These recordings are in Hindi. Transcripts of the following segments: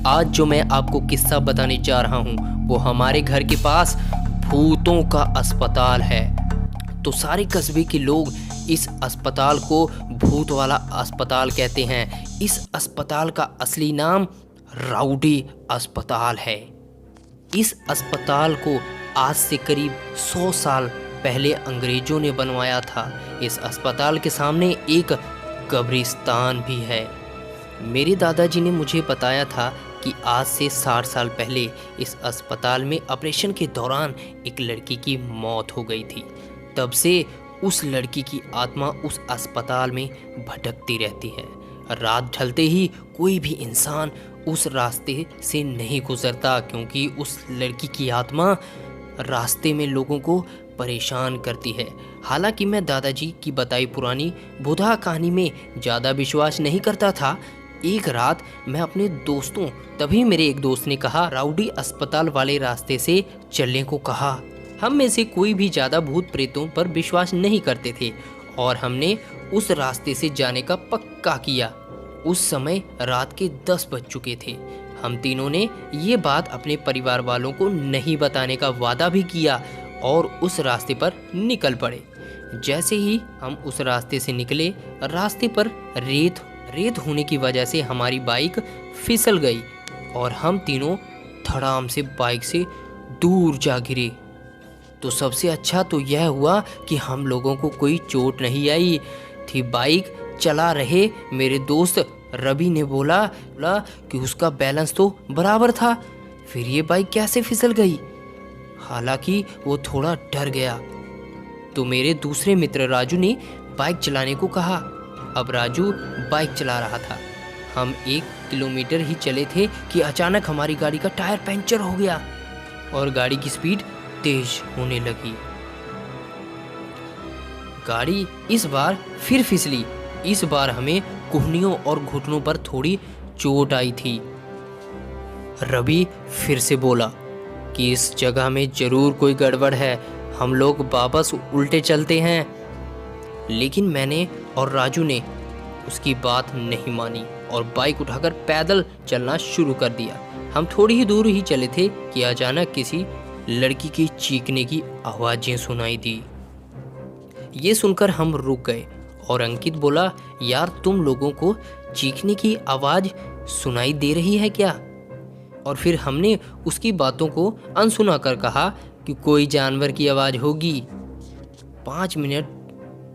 आज जो मैं आपको किस्सा बताने जा रहा हूँ वो हमारे घर के पास भूतों का अस्पताल है। तो सारे कस्बे के लोग इस अस्पताल को भूत वाला अस्पताल कहते हैं। इस अस्पताल का असली नाम राउडी अस्पताल है। इस अस्पताल को आज से करीब 100 साल पहले अंग्रेजों ने बनवाया था। इस अस्पताल के सामने एक कब्रिस्तान भी है। मेरे दादाजी ने मुझे बताया था कि आज से 60 साल पहले इस अस्पताल में ऑपरेशन के दौरान एक लड़की की मौत हो गई थी। तब से उस लड़की की आत्मा उस अस्पताल में भटकती रहती है। रात ढलते ही कोई भी इंसान उस रास्ते से नहीं गुजरता, क्योंकि उस लड़की की आत्मा रास्ते में लोगों को परेशान करती है। हालांकि मैं दादाजी की बताई पुरानी बुधा कहानी में ज़्यादा विश्वास नहीं करता था। एक रात मैं अपने दोस्तों, तभी मेरे एक दोस्त ने कहा राउडी अस्पताल वाले रास्ते से चलने को कहा। हम में से कोई भी ज़्यादा भूत प्रेतों पर विश्वास नहीं करते थे और हमने उस रास्ते से जाने का पक्का किया। उस समय रात के 10 बज चुके थे। हम तीनों ने ये बात अपने परिवार वालों को नहीं बताने का वादा भी किया और उस रास्ते पर निकल पड़े। जैसे ही हम उस रास्ते से निकले, रास्ते पर रेत होने की वजह से हमारी बाइक फिसल गई और हम तीनों धड़ाम से बाइक से दूर जा गिरे। तो सबसे अच्छा तो यह हुआ कि हम लोगों को कोई चोट नहीं आई थी। बाइक चला रहे मेरे दोस्त रवि ने बोला कि उसका बैलेंस तो बराबर था, फिर ये बाइक कैसे फिसल गई। हालांकि वो थोड़ा डर गया। तो मेरे दूसरे मित्र राजू ने बाइक चलाने को कहा। अब राजू बाइक चला रहा था। हम 1 किलोमीटर ही चले थे कि अचानक हमारी गाड़ी का टायर पंचर हो गया और गाड़ी की स्पीड तेज होने लगी। गाड़ी इस बार फिर फिसली। इस बार हमें कुहनियों और घुटनों पर थोड़ी चोट आई थी। रवि फिर से बोला कि इस जगह में जरूर कोई गड़बड़ है, हम लोग वापस उल्टे चलते हैं। लेकिन मैंने और राजू ने उसकी बात नहीं मानी और बाइक उठाकर पैदल चलना शुरू कर दिया। हम थोड़ी ही दूर ही चले थे कि अचानक किसी लड़की की चीखने की आवाज़ें सुनाई दी। ये सुनकर हम रुक गए और अंकित बोला, यार तुम लोगों को चीखने की आवाज़ सुनाई दे रही है क्या? और फिर हमने उसकी बातों को अनसुना कर कहा कि कोई जानवर की आवाज़ होगी। 5 मिनट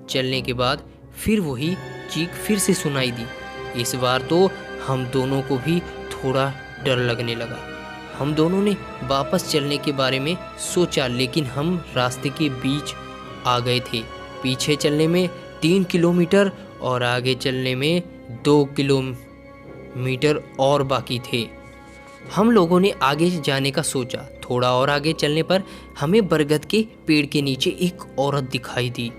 चलने के बाद फिर वही चीख फिर से सुनाई दी। इस बार तो हम दोनों को भी थोड़ा डर लगने लगा। हम दोनों ने वापस चलने के बारे में सोचा, लेकिन हम रास्ते के बीच आ गए थे। पीछे चलने में 3 किलोमीटर और आगे चलने में 2 किलोमीटर और बाकी थे। हम लोगों ने आगे जाने का सोचा। थोड़ा और आगे चलने पर हमें बरगद के पेड़ के नीचे एक औरत दिखाई दी।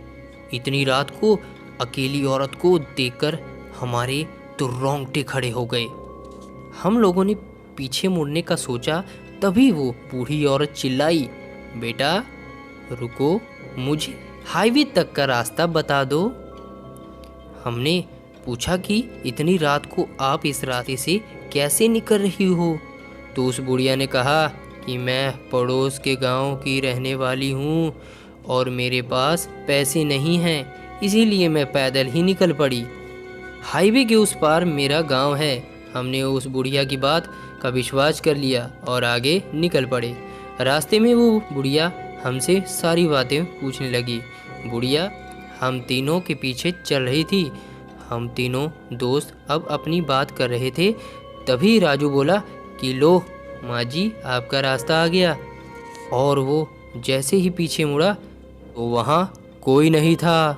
इतनी रात को अकेली औरत को देखकर हमारे तो रोंगटे खड़े हो गए। हम लोगों ने पीछे मुड़ने का सोचा, तभी वो बूढ़ी औरत चिल्लाई, बेटा रुको, मुझे हाईवे तक का रास्ता बता दो। हमने पूछा कि इतनी रात को आप इस रास्ते से कैसे निकल रही हो? तो उस बुढ़िया ने कहा कि मैं पड़ोस के गांव की रहने वाली हूँ और मेरे पास पैसे नहीं हैं, इसीलिए मैं पैदल ही निकल पड़ी। हाईवे के उस पार मेरा गांव है। हमने उस बुढ़िया की बात का विश्वास कर लिया और आगे निकल पड़े। रास्ते में वो बुढ़िया हमसे सारी बातें पूछने लगी। बुढ़िया हम तीनों के पीछे चल रही थी। हम तीनों दोस्त अब अपनी बात कर रहे थे। तभी राजू बोला कि लो माँ जी, आपका रास्ता आ गया। और वो जैसे ही पीछे मुड़ा तो वहाँ कोई नहीं था।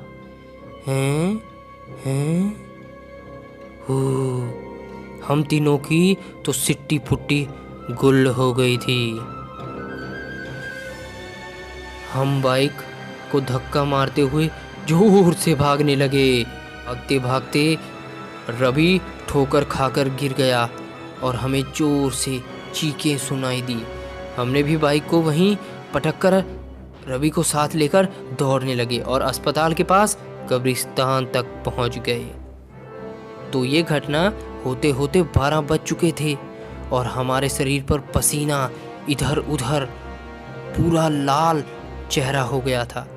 हैं हो, हम तीनों की तो सिट्टी फुट्टी गुल हो गई थी। हम बाइक को धक्का मारते हुए जोर से भागने लगे। भागते भागते रवि ठोकर खाकर गिर गया और हमें जोर से चीखें सुनाई दी। हमने भी बाइक को वहीं पटक कर रवि को साथ लेकर दौड़ने लगे और अस्पताल के पास कब्रिस्तान तक पहुंच गए। तो ये घटना होते होते 12 बज चुके थे और हमारे शरीर पर पसीना इधर उधर, पूरा लाल चेहरा हो गया था।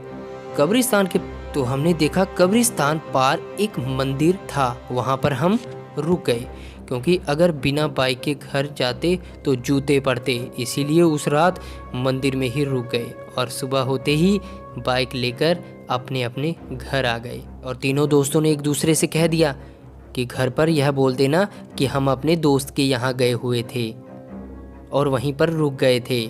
कब्रिस्तान के तो हमने देखा कब्रिस्तान पार एक मंदिर था, वहाँ पर हम रुक गए क्योंकि अगर बिना बाइक के घर जाते तो जूते पड़ते, इसीलिए उस रात मंदिर में ही रुक गए और सुबह होते ही बाइक लेकर अपने अपने घर आ गए। और तीनों दोस्तों ने एक दूसरे से कह दिया कि घर पर यह बोल देना कि हम अपने दोस्त के यहाँ गए हुए थे और वहीं पर रुक गए थे।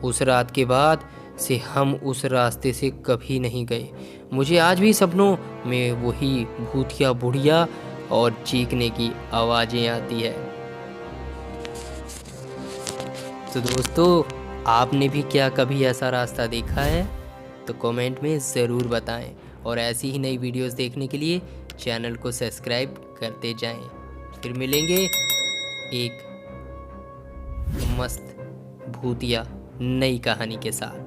उस रात के बाद से हम उस रास्ते से कभी नहीं गए। मुझे आज भी सपनों में वही भूतिया बुढ़िया और चीखने की आवाज़ें आती है। तो दोस्तों, आपने भी क्या कभी ऐसा रास्ता देखा है? तो कमेंट में ज़रूर बताएं और ऐसी ही नई वीडियोस देखने के लिए चैनल को सब्सक्राइब करते जाएं। फिर मिलेंगे एक मस्त भूतिया नई कहानी के साथ।